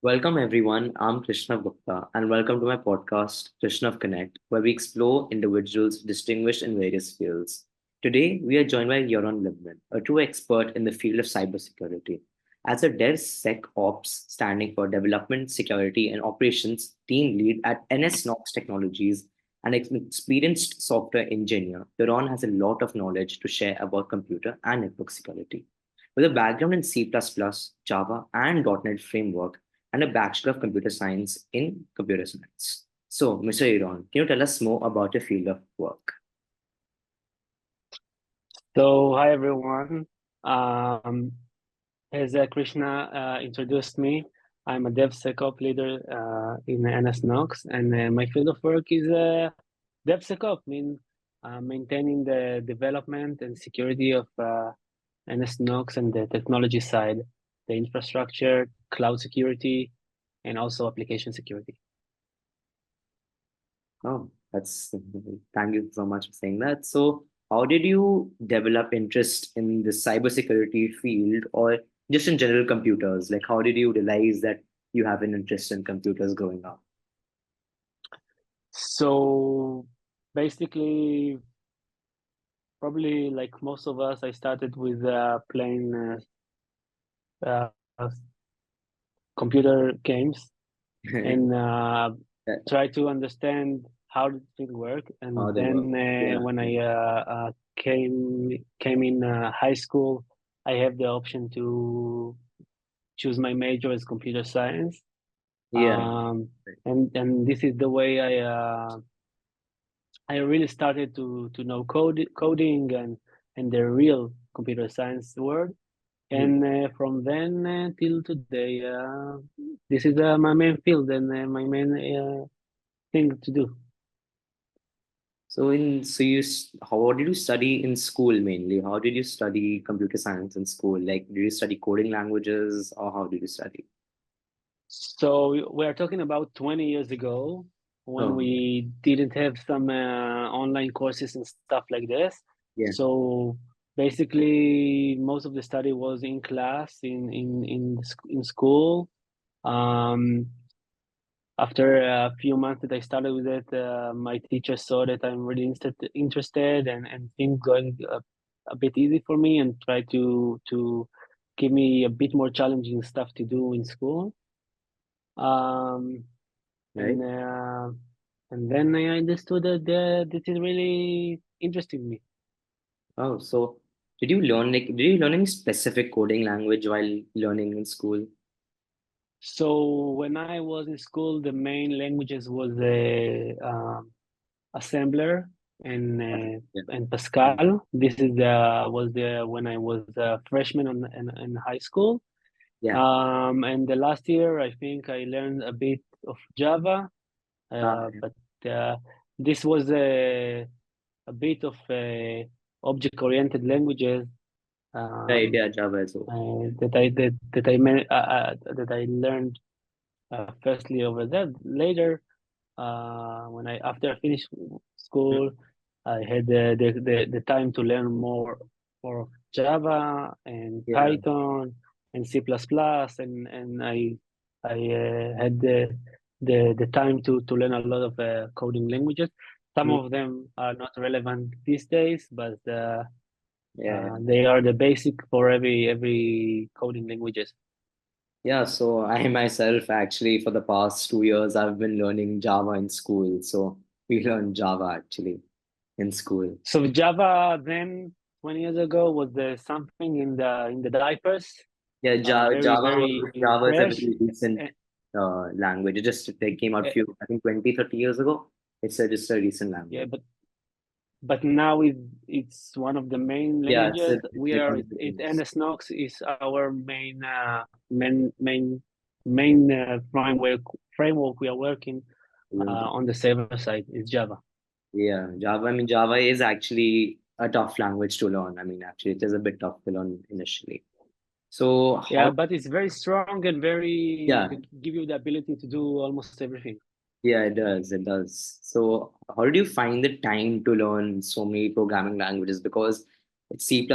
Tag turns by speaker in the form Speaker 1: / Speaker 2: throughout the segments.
Speaker 1: Welcome everyone. I'm Krishna Gupta and welcome to my podcast Krishna Connect, where we explore individuals distinguished in various fields. Today we are joined by Yaron Libman, a true expert in the field of cybersecurity. As a DevSecOps standing for Development, Security and Operations team lead at NS Technologies and an experienced software engineer, Yaron has a lot of knowledge to share about computer and network security. With a background in C++, Java, and .NET framework, and a Bachelor of Computer Science in Computer Science. So, Mr. Iran, can you tell us more about your field of work?
Speaker 2: Hi everyone. Um, as Krishna introduced me, I'm a DevSecOps leader in NSNox, and my field of work is DevSecOps, mean maintaining the development and security of NSNox and the technology side, the infrastructure, cloud security, and also application security.
Speaker 1: Oh, that's thank you so much for saying that. So, how did you develop interest in the cybersecurity field or just in general computers? Like, how did you realize that you have an interest in computers growing up?
Speaker 2: So basically, probably like most of us, I started with playing uh, computer games and
Speaker 1: That-
Speaker 2: try to understand how the thing work.
Speaker 1: How
Speaker 2: And
Speaker 1: they work?
Speaker 2: then
Speaker 1: Yeah.
Speaker 2: when I came in high school, I have the option to choose my major as computer science.
Speaker 1: Yeah.
Speaker 2: Um, and this is the way I really started to know coding and the real computer science world.
Speaker 1: Hmm.
Speaker 2: And from then till today, this is my main field and my main thing to do.
Speaker 1: How did you study in school mainly? How did you study computer science in school? Like, did you study coding languages or how did you study?
Speaker 2: So we are talking about 20 years ago when
Speaker 1: Oh,
Speaker 2: we didn't have some online courses and stuff like this.
Speaker 1: yeah.
Speaker 2: So basically, most of the study was in class in school. Um, After a few months that I started with it, my teacher saw that I'm really interested and things going a bit easy for me and try to give me a bit more challenging stuff to do in school. Um,
Speaker 1: Right.
Speaker 2: and uh, and then I understood that this is really interesting me.
Speaker 1: Oh, so did you learn any specific coding language while learning in school?
Speaker 2: So when I was in school, the main languages was assembler
Speaker 1: Yeah.
Speaker 2: and Pascal. This is the was the when I was a freshman in high school.
Speaker 1: Yeah.
Speaker 2: And the last year, I think I learned a bit of Java,
Speaker 1: Yeah.
Speaker 2: but this was a bit of object-oriented languages
Speaker 1: Right,
Speaker 2: um,
Speaker 1: yeah, Java as well.
Speaker 2: that I learned firstly over that. Later, when I after I finished
Speaker 1: Mm.
Speaker 2: school, I had the time to learn more of Java and
Speaker 1: Yeah.
Speaker 2: Python and C++, and I had the time to learn a lot of coding languages. Some
Speaker 1: Mm.
Speaker 2: of them are not relevant these days, but
Speaker 1: Yeah.
Speaker 2: they are the basic for every coding languages.
Speaker 1: Yeah, so I myself actually for the past 2 years I've been learning Java in school. So we learned Java actually in school.
Speaker 2: So Java then 20 years ago was something in the diapers,
Speaker 1: Yeah,
Speaker 2: very very
Speaker 1: Java is a
Speaker 2: fresh.
Speaker 1: very recent
Speaker 2: Eh,
Speaker 1: language. It just they came out
Speaker 2: eh,
Speaker 1: few, I think 20, 30 years ago. Just a recent
Speaker 2: yeah,
Speaker 1: language.
Speaker 2: but now it's one of the main
Speaker 1: Yeah,
Speaker 2: languages.
Speaker 1: it's
Speaker 2: We are
Speaker 1: become
Speaker 2: it
Speaker 1: famous.
Speaker 2: NSNox is our main framework we are working on the server side is Java.
Speaker 1: Yeah, Java. I mean, Java is actually a tough language to learn. I mean, actually, it is a bit tough to learn initially. So
Speaker 2: Yeah,
Speaker 1: how?
Speaker 2: but it's very strong and very
Speaker 1: Yeah,
Speaker 2: give you the ability to do almost everything.
Speaker 1: yeah, it does. It does. So how did you find the time to learn so many programming languages? Because it's C++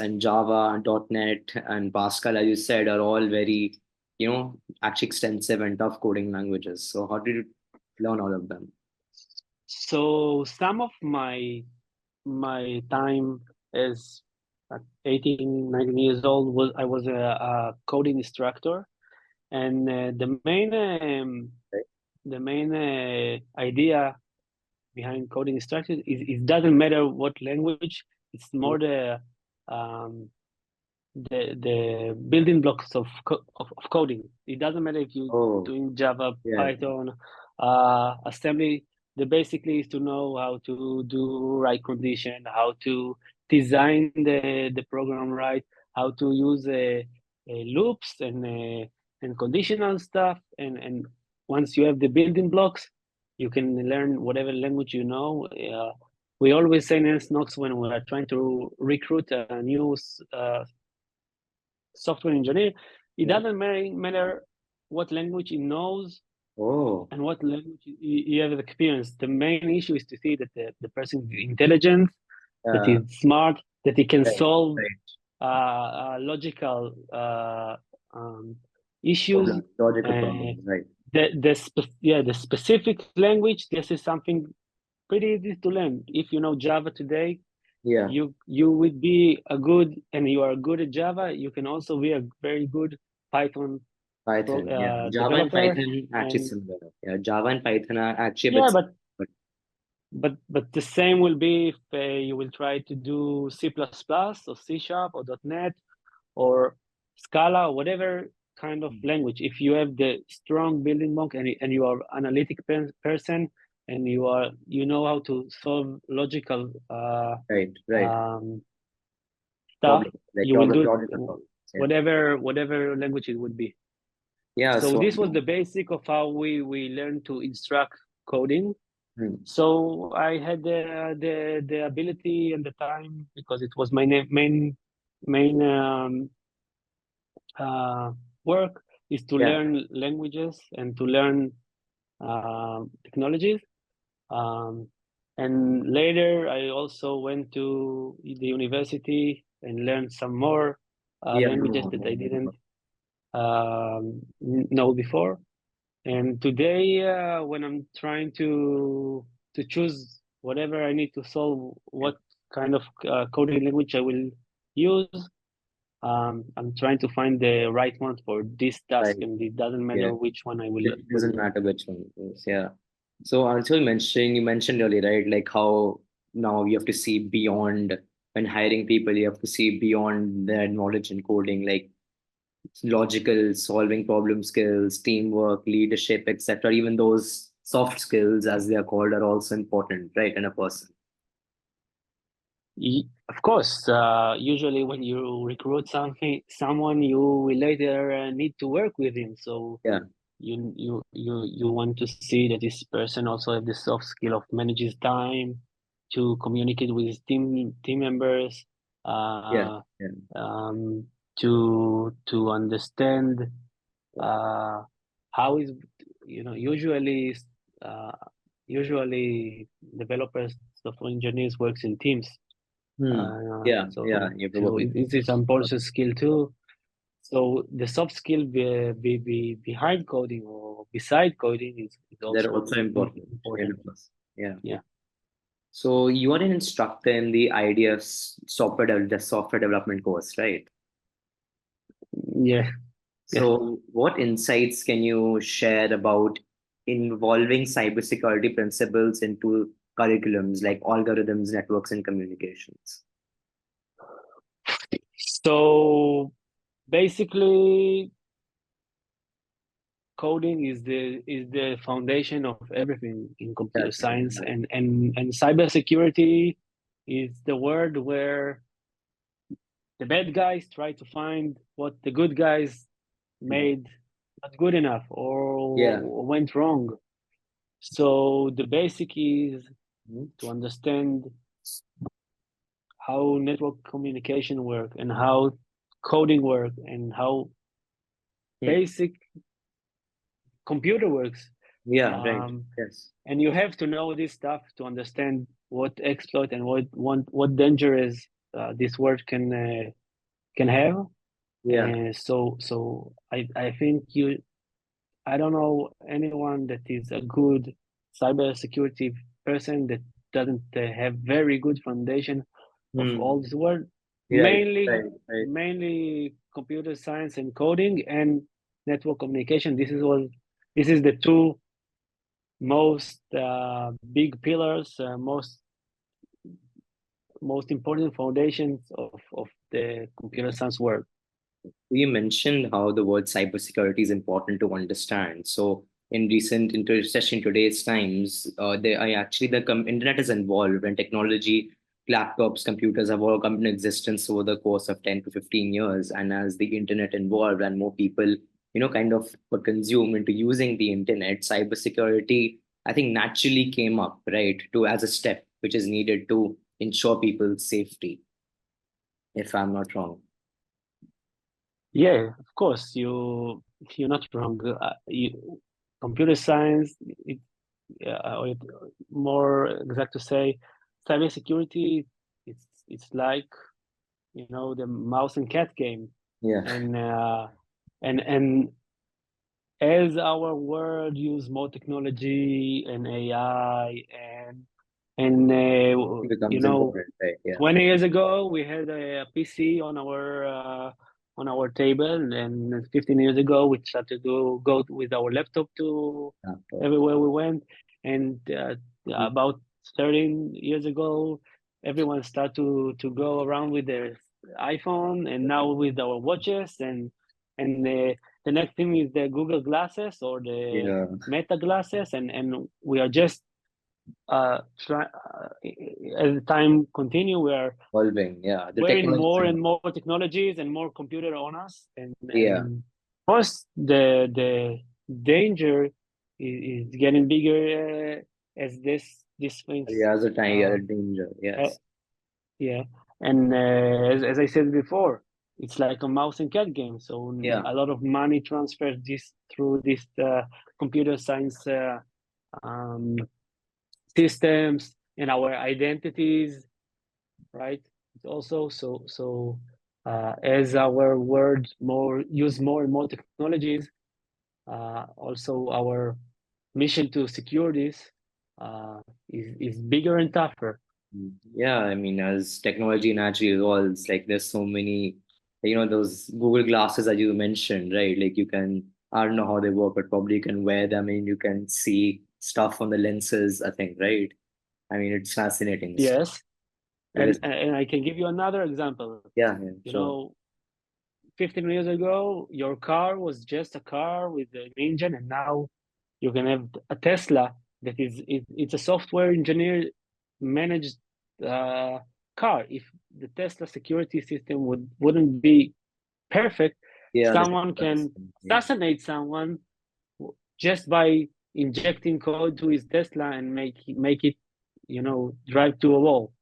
Speaker 1: and Java, .NET and Pascal, as you said, are all very actually extensive and tough coding languages. So how did you learn all of them?
Speaker 2: So some of my time as 18, 19 years old was I was a coding instructor, and
Speaker 1: Right?
Speaker 2: the main idea behind coding instructor is it doesn't matter what language. It's
Speaker 1: Mhm.
Speaker 2: more um, the building blocks of coding. It doesn't matter if you're
Speaker 1: Oh,
Speaker 2: doing Java,
Speaker 1: yeah,
Speaker 2: Python, assembly. The basically is to know how to do right condition, how to design the program right, how to use loops and conditional stuff. And once you have the building blocks, you can learn whatever language you know. We always say in Snox when we are trying to recruit a new software engineer, it
Speaker 1: yeah.
Speaker 2: doesn't matter what language he knows
Speaker 1: Oh,
Speaker 2: and what language he has experience. The main issue is to see that the person is intelligent, that
Speaker 1: uh,
Speaker 2: he's smart, that he can
Speaker 1: right,
Speaker 2: solve
Speaker 1: right.
Speaker 2: logical issues.
Speaker 1: Problems, logical
Speaker 2: Uh,
Speaker 1: problems, right?
Speaker 2: the specific language, this is something pretty easy to learn. If you know Java today,
Speaker 1: Yeah,
Speaker 2: you would be a good and you are good at Java, you can also be a very good Python
Speaker 1: Python. Yeah, Java and
Speaker 2: developer.
Speaker 1: Python actually
Speaker 2: And
Speaker 1: similar. Yeah, Java and Python are actually a bit
Speaker 2: yeah,
Speaker 1: similar. But
Speaker 2: but the same will be if you will try to do C++ or C Sharp or .NET or Scala or whatever kind of language. If you have the strong building block and you are analytic person and you know how to solve logical
Speaker 1: right, right.
Speaker 2: um, stuff,
Speaker 1: Problem like
Speaker 2: you will do
Speaker 1: logical problems. Yeah,
Speaker 2: whatever language it would be.
Speaker 1: yeah.
Speaker 2: So
Speaker 1: So,
Speaker 2: this was the basic of how we learned to instruct coding.
Speaker 1: hmm,
Speaker 2: So I had the ability and the time because it was my main uh, work is to
Speaker 1: yeah,
Speaker 2: learn languages and to learn technologies. Um, and later I also went to the university and learned some more
Speaker 1: yeah.
Speaker 2: languages
Speaker 1: No,
Speaker 2: that
Speaker 1: no,
Speaker 2: I
Speaker 1: no,
Speaker 2: didn't
Speaker 1: no.
Speaker 2: know before. And today, when I'm trying to choose whatever I need to solve,
Speaker 1: Yeah,
Speaker 2: what kind of coding language I will use, I'm trying to find the right one for this task,
Speaker 1: right.
Speaker 2: and it doesn't
Speaker 1: Yeah,
Speaker 2: matter which one I will
Speaker 1: it
Speaker 2: will
Speaker 1: doesn't
Speaker 2: learn.
Speaker 1: matter which one it is. Yeah. So also you mentioned earlier, right? Like how now you have to see beyond when hiring people, you have to see beyond their knowledge in coding, like logical solving problem skills, teamwork, leadership, etc. Even those soft skills, as they are called, are also important, right? In a person.
Speaker 2: Of course, usually when you recruit someone, you will later need to work with him. So
Speaker 1: Yeah,
Speaker 2: you want to see that this person also have the soft skill of manages time to communicate with his team members,
Speaker 1: yeah,
Speaker 2: uh,
Speaker 1: yeah.
Speaker 2: um, to understand uh, how is uh, usually developers, software engineers works in teams.
Speaker 1: Hmm. Yeah, yeah.
Speaker 2: So
Speaker 1: You have to work
Speaker 2: so
Speaker 1: with
Speaker 2: it is an important skill too. So the soft skill behind coding or beside coding is
Speaker 1: they're
Speaker 2: also
Speaker 1: also important in
Speaker 2: important.
Speaker 1: a person. Yeah.
Speaker 2: Yeah.
Speaker 1: So you are an instructor in the IDS the software development course, right?
Speaker 2: Yeah. Yeah.
Speaker 1: So what insights can you share about involving cybersecurity principles into curriculums like algorithms, networks, and communications?
Speaker 2: So basically, coding is the foundation of everything in computer
Speaker 1: That's
Speaker 2: science, and cybersecurity is the word where the bad guys try to find what the good guys made not good enough
Speaker 1: yeah.
Speaker 2: or went wrong. So the basic is
Speaker 1: Mhm.
Speaker 2: to understand how network communication work and how coding work and how
Speaker 1: Hmm.
Speaker 2: basic computer works.
Speaker 1: Yeah, right.
Speaker 2: Um,
Speaker 1: Yes.
Speaker 2: and you have to know this stuff to understand what exploit and what dangerous this word can have.
Speaker 1: Yeah.
Speaker 2: I think I don't know anyone that is a good cybersecurity person that doesn't have very good foundation of all
Speaker 1: Hmm.
Speaker 2: this work.
Speaker 1: Yeah.
Speaker 2: Mainly,
Speaker 1: Right. Right.
Speaker 2: mainly computer science and coding and network communication. This is the two most big pillars, most important foundations of the computer science world.
Speaker 1: You mentioned how the word cybersecurity is important to understand. So, in recent intercession today's times, the internet is involved and technology, laptops, computers have all come into existence over the course of 10 to 15 years. And as the internet evolved and more people, kind of were consumed into using the internet, cybersecurity, I think, naturally came up, right, to as a step which is needed to ensure people's safety, if I'm not wrong.
Speaker 2: Yeah, of course, you're not wrong. Computer science, or more exact to say, cybersecurity. It's like the mouse and cat game,
Speaker 1: Yeah.
Speaker 2: and and as our world use more technology and AI and
Speaker 1: It becomes important, right? Yeah.
Speaker 2: 20 years ago, we had a PC on our table, and 15 years ago, we started to go with our laptop to
Speaker 1: Laptop.
Speaker 2: everywhere we went. And
Speaker 1: Mm.
Speaker 2: about 13 years ago, everyone started to go around with their iPhone, and now with our watches. And the next thing is the Google glasses or the
Speaker 1: Yeah,
Speaker 2: Meta glasses, and we are just as the time continue, we are
Speaker 1: evolving. Yeah, the
Speaker 2: wearing
Speaker 1: technology is
Speaker 2: more and
Speaker 1: evolving.
Speaker 2: more technologies and more computer on us,
Speaker 1: Yeah,
Speaker 2: and of course the danger is getting bigger as these things.
Speaker 1: yeah, as a time, yeah,
Speaker 2: Uh,
Speaker 1: danger.
Speaker 2: uh,
Speaker 1: Yes.
Speaker 2: yeah, and as I said before, it's like a mouse and cat game. So
Speaker 1: Yeah.
Speaker 2: a lot of money transfers this through this computer science um, systems and our identities, right? Also, as our world use more and more technologies, also our mission to secure this is bigger and tougher.
Speaker 1: Yeah, I mean, as technology naturally evolves, like there's so many, those Google glasses that you mentioned, right? Like you can, I don't know how they work, but probably you can wear them and you can see stuff on the lenses, I think, right? I mean, it's fascinating stuff
Speaker 2: Yes,
Speaker 1: because,
Speaker 2: and I can give you another example.
Speaker 1: yeah, yeah,
Speaker 2: You
Speaker 1: sure.
Speaker 2: know, 15 years ago, your car was just a car with an engine, and now you can have a Tesla that it's a software engineer managed uh, car. If the Tesla security system wouldn't be perfect,
Speaker 1: Yeah, the
Speaker 2: someone can
Speaker 1: yeah.
Speaker 2: assassinate someone just by injecting code to his Tesla and make it drive to a wall.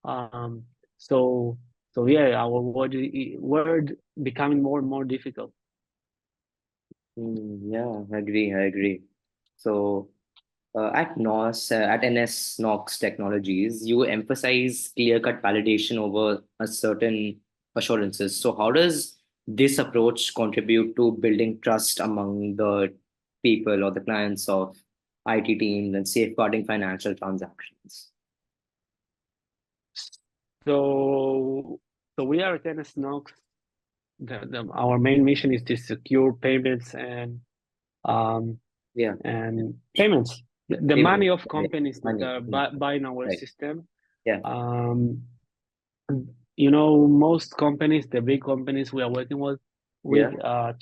Speaker 2: Um, so yeah, our word becoming more and more difficult.
Speaker 1: Yeah, I agree. I agree. So, at NS Knox Technologies, you emphasize clear-cut validation over a certain assurances. So, how does this approach contribute to building trust among the people or the clients of IT teams and safeguarding financial transactions?
Speaker 2: So we are at NS Knox. Our main mission is to secure payments um,
Speaker 1: Yeah,
Speaker 2: and payments. The
Speaker 1: payment,
Speaker 2: money of
Speaker 1: yeah,
Speaker 2: companies that
Speaker 1: money,
Speaker 2: are
Speaker 1: money.
Speaker 2: buying our
Speaker 1: Right?
Speaker 2: system.
Speaker 1: Yeah,
Speaker 2: Um, most companies, the big companies we are working with
Speaker 1: yeah,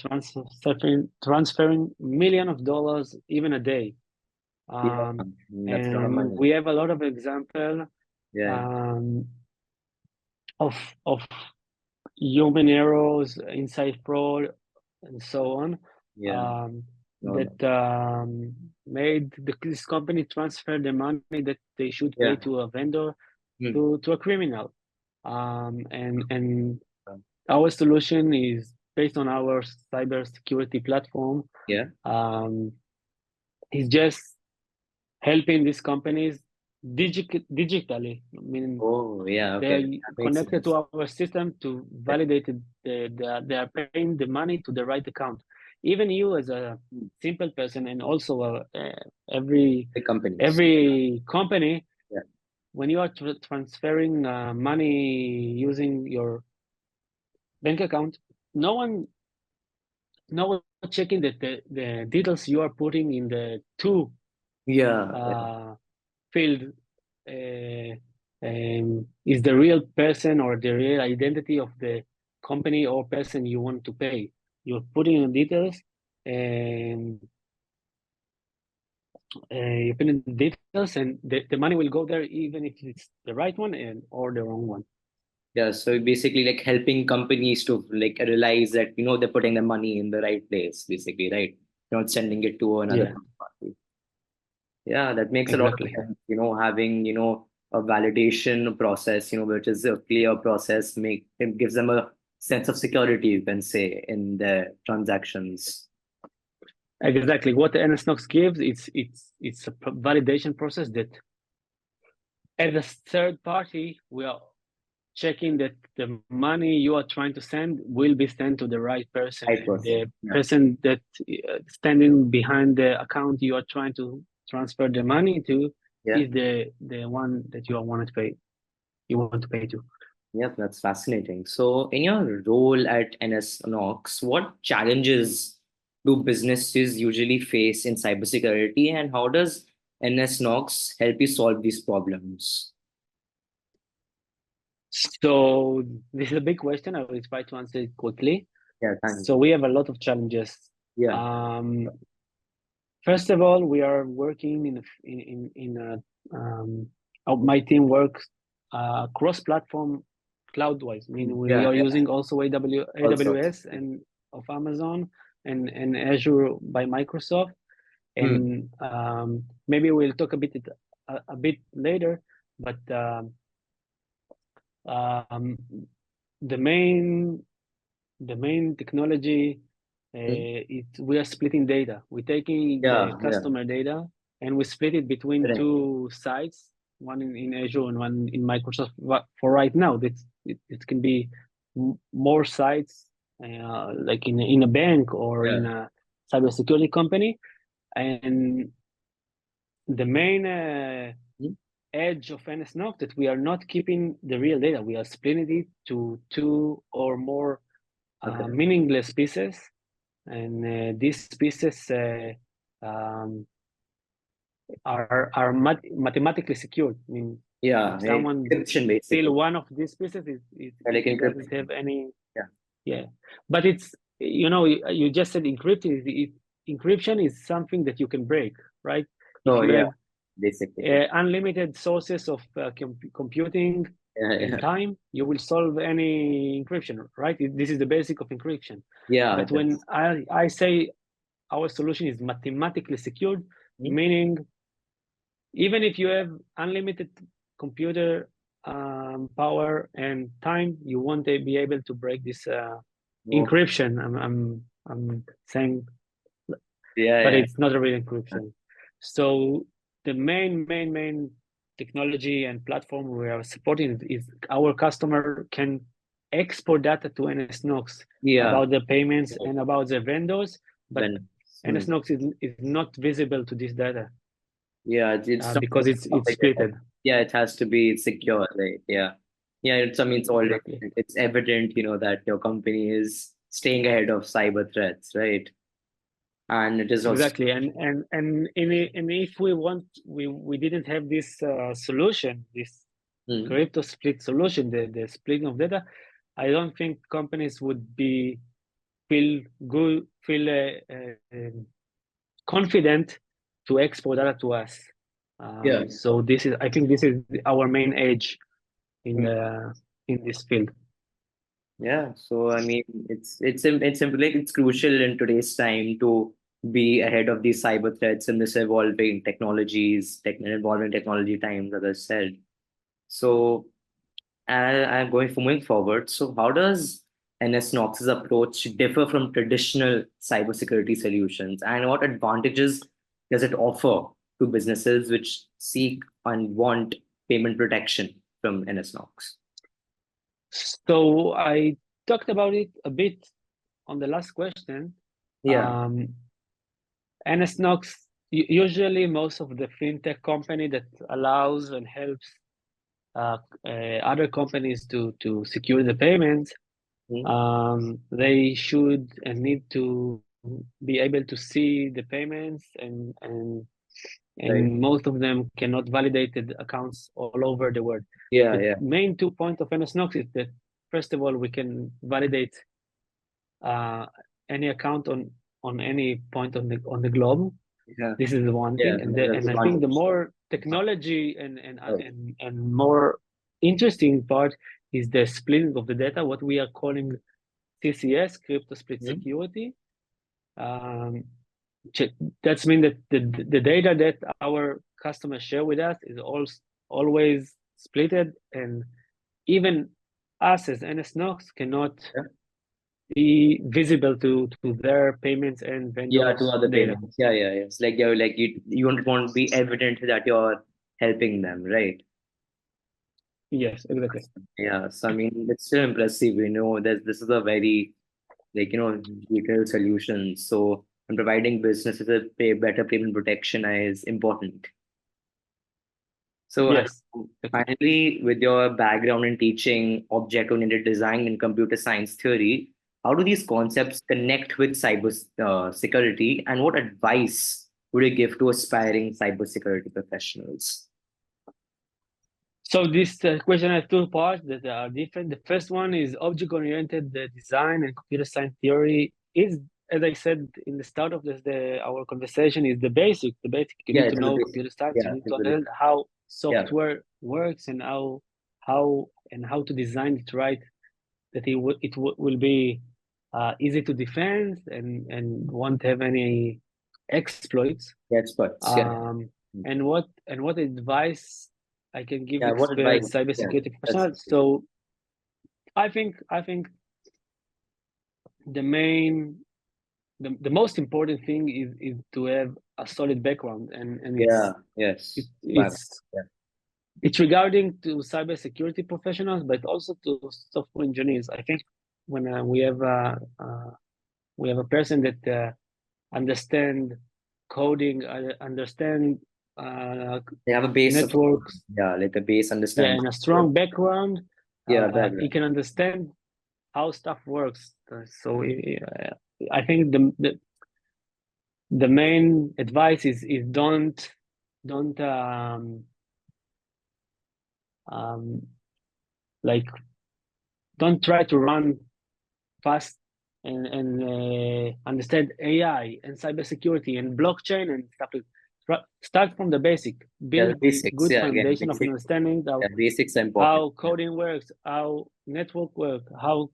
Speaker 2: transferring millions of dollars even a day.
Speaker 1: yeah.
Speaker 2: Um,
Speaker 1: That's a lot of
Speaker 2: and
Speaker 1: money.
Speaker 2: we have a lot of example
Speaker 1: Yeah,
Speaker 2: um, of human errors, inside fraud, and so on,
Speaker 1: yeah. No, no.
Speaker 2: that made this company transfer the money that they should pay
Speaker 1: Yeah.
Speaker 2: to a vendor
Speaker 1: Hmm.
Speaker 2: to a criminal. And our solution is based on our cybersecurity platform.
Speaker 1: Yeah.
Speaker 2: Um, is just helping these companies. digitally, meaning
Speaker 1: Oh, yeah,
Speaker 2: they are
Speaker 1: okay. That makes
Speaker 2: connected to
Speaker 1: sense.
Speaker 2: our system to
Speaker 1: Yeah.
Speaker 2: validate they are paying the money to the right account. Even you as a
Speaker 1: Mm.
Speaker 2: simple person, and also every
Speaker 1: Big companies.
Speaker 2: every company,
Speaker 1: Yeah.
Speaker 2: when you are transferring money using your bank account, no one no one checking that the details you are putting in the two
Speaker 1: Yeah. Yeah.
Speaker 2: uh, field is the real person or the real identity of the company or person you want to pay. You're putting in details, and you put in details, and the money will go there even if it's the right one and or the wrong one.
Speaker 1: Yeah. So basically, like helping companies to like realize that they're putting the money in the right place, basically, right? Not sending it to another
Speaker 2: Yeah,
Speaker 1: third party. Yeah, that makes a lot of
Speaker 2: exactly.
Speaker 1: sense. Having a validation process, which is a clear process, it gives them a sense of security, you can say, in their transactions.
Speaker 2: Exactly. What the NSNOX gives, it's a validation process that as a third party, we are checking that the money you are trying to send will be sent to the right person,
Speaker 1: Right
Speaker 2: and
Speaker 1: person.
Speaker 2: the
Speaker 1: Yeah.
Speaker 2: person that standing behind the account you are trying to transfer the money to
Speaker 1: Yeah.
Speaker 2: is the one that you want to pay. You want to pay to.
Speaker 1: Yep, that's fascinating. So, in your role at NS Knox, what challenges do businesses usually face in cybersecurity, and how does NS Knox help you solve these problems?
Speaker 2: So this is a big question. I will try to answer it quickly.
Speaker 1: Yeah, thank
Speaker 2: So
Speaker 1: you.
Speaker 2: we have a lot of challenges.
Speaker 1: Yeah.
Speaker 2: Um, First of all, we are working in a my team works cross-platform cloud-wise. I mean, we
Speaker 1: Yeah,
Speaker 2: are
Speaker 1: yeah.
Speaker 2: using also
Speaker 1: Also.
Speaker 2: AWS and of Amazon and Azure by Microsoft.
Speaker 1: Hmm.
Speaker 2: And maybe we'll talk a bit later, but um, the main the main technology
Speaker 1: Hmm.
Speaker 2: we are splitting data. We're taking the
Speaker 1: Yeah, yeah.
Speaker 2: customer data and we split it between
Speaker 1: Correct.
Speaker 2: two sites, one in Azure and one in Microsoft. For right now, it can be more sites, like in a bank or
Speaker 1: Yeah.
Speaker 2: in a cybersecurity company. And the main
Speaker 1: Hmm.
Speaker 2: edge of NSNOC that we are not keeping the real data. We are splitting it to two or more
Speaker 1: Okay.
Speaker 2: meaningless pieces, and these pieces are mathematically secured. I mean,
Speaker 1: Yeah,
Speaker 2: if someone
Speaker 1: encryption
Speaker 2: steal
Speaker 1: basically.
Speaker 2: one of these pieces,
Speaker 1: Like
Speaker 2: it doesn't
Speaker 1: encryption.
Speaker 2: have any.
Speaker 1: Yeah.
Speaker 2: Yeah, but it's you just said encrypted. Encryption is something that you can break, right? If
Speaker 1: So
Speaker 2: you
Speaker 1: yeah,
Speaker 2: have
Speaker 1: basically. Yeah.
Speaker 2: unlimited sources of computing
Speaker 1: Yeah,
Speaker 2: and
Speaker 1: yeah.
Speaker 2: time, you will solve any encryption, right? This is the basic of encryption.
Speaker 1: Yeah,
Speaker 2: But
Speaker 1: it
Speaker 2: when
Speaker 1: is.
Speaker 2: I say our solution is mathematically secured,
Speaker 1: Hmm?
Speaker 2: meaning even if you have unlimited computer power and time, you won't be able to break this
Speaker 1: Oh,
Speaker 2: encryption. I'm saying,
Speaker 1: yeah,
Speaker 2: but
Speaker 1: yeah.
Speaker 2: it's not a real encryption. So the main technology and platform we are supporting is our customer can export data to NSNOX
Speaker 1: Yeah.
Speaker 2: about the payments
Speaker 1: Right.
Speaker 2: and about the vendors, but
Speaker 1: When, hmm.
Speaker 2: NSNOX is not visible to this data
Speaker 1: Yeah, it's something
Speaker 2: because it's
Speaker 1: public that
Speaker 2: splitted.
Speaker 1: yeah, it has to be secure, right? Yeah. Yeah, it's I mean it's already
Speaker 2: Exactly.
Speaker 1: it's evident, that your company is staying ahead of cyber threats, right? And it is also
Speaker 2: Exactly, and if we want, we didn't have this solution, this
Speaker 1: hmm.
Speaker 2: crypto split solution, the splitting of data. I don't think companies would be feel confident to export data to us.
Speaker 1: Yeah.
Speaker 2: So I think this is our main edge in
Speaker 1: Hmm.
Speaker 2: the in this field.
Speaker 1: Yeah. So I mean it's simply like it's crucial in today's time to be ahead of these cyber threats and this evolving technologies, evolving technology times, as I said. So and I'm going for moving forward. So, how does NS Knox's approach differ from traditional cybersecurity solutions, and what advantages does it offer? to businesses which seek and want payment protection from NSNOX?
Speaker 2: So I talked about it a bit on the last question.
Speaker 1: Yeah.
Speaker 2: NSNOX, usually most of the fintech company that allows and helps other companies to secure the payments, they should and need to be able to see the payments,
Speaker 1: Right.
Speaker 2: and most of them cannot validate the accounts all over the world.
Speaker 1: Yeah,
Speaker 2: The
Speaker 1: yeah.
Speaker 2: main 2 points of NSNOX is that, first of all, we can validate any account on any point on the globe.
Speaker 1: Yeah.
Speaker 2: This is the one
Speaker 1: Yeah.
Speaker 2: thing,
Speaker 1: That's
Speaker 2: and I think the
Speaker 1: advantage.
Speaker 2: more technology
Speaker 1: Right.
Speaker 2: and more interesting part is the splitting of the data, what we are calling CCS, crypto split
Speaker 1: Mhm.
Speaker 2: security. Um, that's mean that the data that our customers share with us is always splitted, and even us as NSNOX cannot
Speaker 1: Yeah.
Speaker 2: be visible to their payments and
Speaker 1: Yeah, to
Speaker 2: vendors
Speaker 1: other
Speaker 2: data.
Speaker 1: payments. Yeah, yeah, yeah. It's like you don't want to be evident that you're helping them, right?
Speaker 2: Yes, exactly.
Speaker 1: Yeah. So I mean, it's still impressive. This is a very detailed solution. So and providing businesses a better payment protection is important. So
Speaker 2: Yes, exactly.
Speaker 1: finally, with your background in teaching object-oriented design and computer science theory, how do these concepts connect with cyber security, and what advice would you give to aspiring cybersecurity professionals?
Speaker 2: So this question has 2 parts that are different. The first one is object-oriented design and computer science theory is, as I said in the start of our conversation, is the basic. The basic. You
Speaker 1: Yeah,
Speaker 2: need to
Speaker 1: it's the
Speaker 2: know
Speaker 1: basic.
Speaker 2: computer science. You
Speaker 1: Yeah,
Speaker 2: need to
Speaker 1: it's the
Speaker 2: understand how
Speaker 1: yeah,
Speaker 2: software works and how to design it right, that will be easy to defend and won't have any exploits.
Speaker 1: the experts. Yeah,
Speaker 2: Um, and what advice I can give
Speaker 1: yeah. What advice?
Speaker 2: experienced
Speaker 1: Yeah,
Speaker 2: cybersecurity
Speaker 1: that's
Speaker 2: professionals? So I think the main the most important thing is to have a solid background, and
Speaker 1: yeah,
Speaker 2: it,
Speaker 1: yes. Wow.
Speaker 2: it's
Speaker 1: Yeah,
Speaker 2: it's regarding to cybersecurity professionals, but also to software engineers. I think when we have a person that understand coding, understand uh,
Speaker 1: they have a base of
Speaker 2: networks,
Speaker 1: yeah, like a base
Speaker 2: yeah,
Speaker 1: understanding.
Speaker 2: and a strong background,
Speaker 1: Yeah,
Speaker 2: he
Speaker 1: background.
Speaker 2: can understand how stuff works. So I think the main advice is don't um, like don't try to run fast and understand AI and cybersecurity and blockchain and stuff. Start from the basic.
Speaker 1: Yeah, the
Speaker 2: Build
Speaker 1: basics.
Speaker 2: good
Speaker 1: Yeah, again,
Speaker 2: foundation of
Speaker 1: basic.
Speaker 2: understanding
Speaker 1: Yeah, basics are important.
Speaker 2: how coding works, how network work, how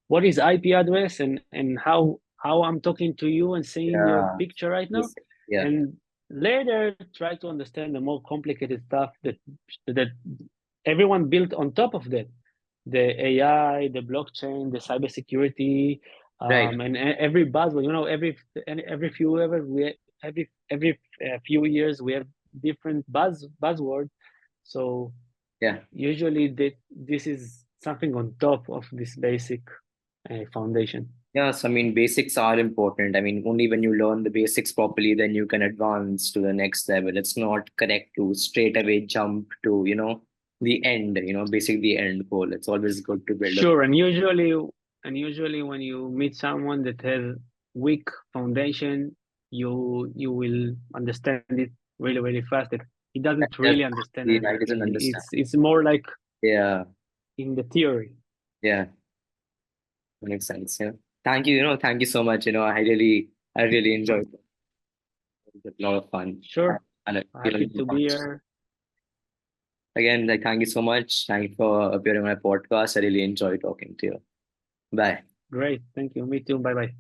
Speaker 2: what is IP address, and how I'm talking to you and seeing your
Speaker 1: Yeah,
Speaker 2: picture right now,
Speaker 1: basic. Yeah,
Speaker 2: and later try to understand the more complicated stuff that everyone built on top of that, the AI, the blockchain, the cybersecurity,
Speaker 1: right.
Speaker 2: and every buzzword. Every few ever we every few years we have different buzzword. So
Speaker 1: Yeah.
Speaker 2: usually this is something on top of this basic foundation.
Speaker 1: Yes, I mean, basics are important. I mean, only when you learn the basics properly, then you can advance to the next level. It's not correct to straight away jump to, the end, basically the end goal. It's always good to build a,
Speaker 2: Sure, and usually when you meet someone that has weak foundation, you will understand it really really fast. That he doesn't
Speaker 1: that's
Speaker 2: really understand
Speaker 1: the I doesn't
Speaker 2: anything.
Speaker 1: understand.
Speaker 2: It's more like
Speaker 1: Yeah,
Speaker 2: in the theory.
Speaker 1: yeah, makes sense. Yeah. Thank you, thank you so much. I really enjoyed it. It was a lot of fun.
Speaker 2: Sure,
Speaker 1: And
Speaker 2: happy to be here.
Speaker 1: again, like, thank you so much. Thank you for appearing on my podcast. I really enjoyed talking to you. Bye.
Speaker 2: Great, thank you. Me too. Bye bye.